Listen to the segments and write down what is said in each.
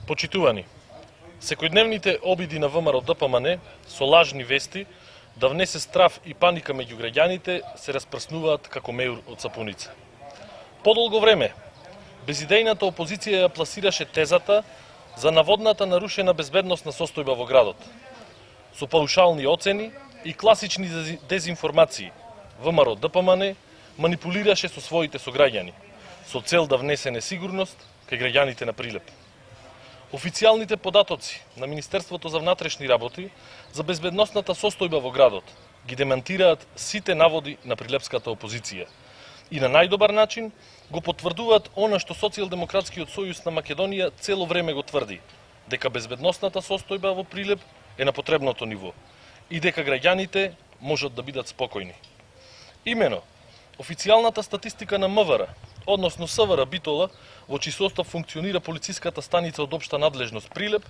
Почитувани, секојдневните обиди на ВМРО-ДПМН со лажни вести да внесе страв и паника меѓу граѓаните се распрснуваат како меур од сапуница. Подолго време, безидејната опозиција ја пласираше тезата за наводната нарушена безбедносна состојба во градот. Со паушални оцени и класични дезинформации, ВМРО-ДПМН манипулираше со своите сограѓани, со цел да внесе несигурност кај граѓаните на Прилеп. Официјалните податоци на Министерството за внатрешни работи за безбедносната состојба во градот ги демантираат сите наводи на прилепската опозиција и на најдобар начин го потврдуваат она што Социјалдемократскиот сојуз на Македонија цело време го тврди, дека безбедносната состојба во Прилеп е на потребното ниво и дека граѓаните можат да бидат спокојни. Имено, официјалната статистика на МВР, односно СВР Битола, во чиј состав функционира полициската станица од општа надлежност Прилеп,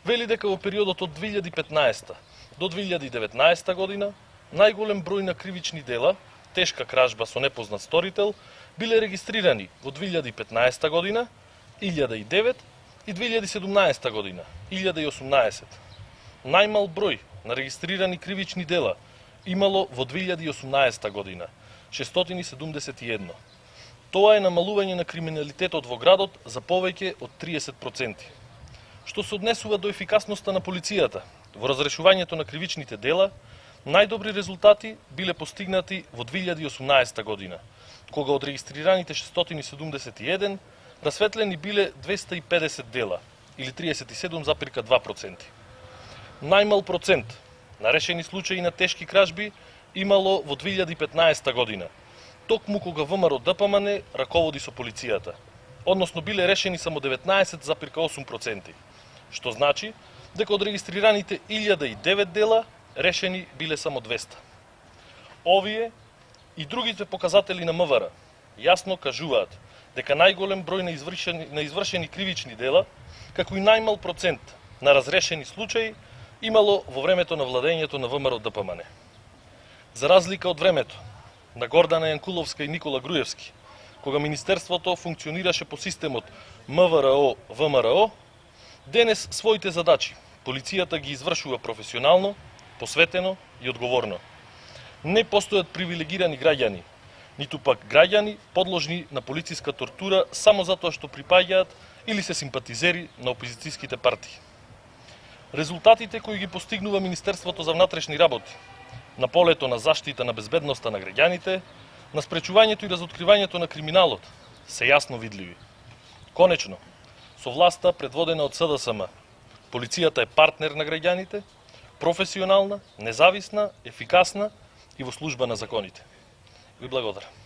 вели дека во периодот од 2015 до 2019 година најголем број на кривични дела, тешка кражба со непознат сторител, биле регистрирани во 2015 година 1009 и 2017 година 1018. Најмал број на регистрирани кривични дела имало во 2018 година 671. Тоа е намалување на криминалитетот во градот за повеќе од 30%. Што се однесува до ефикасноста на полицијата во разрешувањето на кривичните дела, најдобри резултати биле постигнати во 2018 година, кога од регистрираните 671 расветлени биле 250 дела, или 37,2%. Најмал процент на решени случаи на тешки кражби имало во 2015 година, токму кога ВМРО-ДПМН раководи со полицијата, односно биле решени само 19,8%, што значи дека од регистрираните 1009 дела, решени биле само 200. Овие и другите показатели на МВР јасно кажуваат дека најголем број на извршени кривични дела, како и најмал процент на разрешени случаи, имало во времето на владењето на ВМРО-ДПМН. За разлика од времето на Гордана Јанкуловска и Никола Груевски, кога Министерството функционираше по системот МВР-ВМРО, денес своите задачи полицијата ги извршува професионално, посветено и одговорно. Не постојат привилегирани граѓани, ниту пак граѓани подложни на полициска тортура само затоа што припаѓаат или се симпатизери на опозицијските партии. Резултатите кои ги постигнува Министерството за внатрешни работи на полето на заштита на безбедноста на граѓаните, на спречувањето и разоткривањето на криминалот, се јасно видливи. Конечно, со власта предводена од СДСМ, полицијата е партнер на граѓаните, професионална, независна, ефикасна и во служба на законите. Ви благодарам.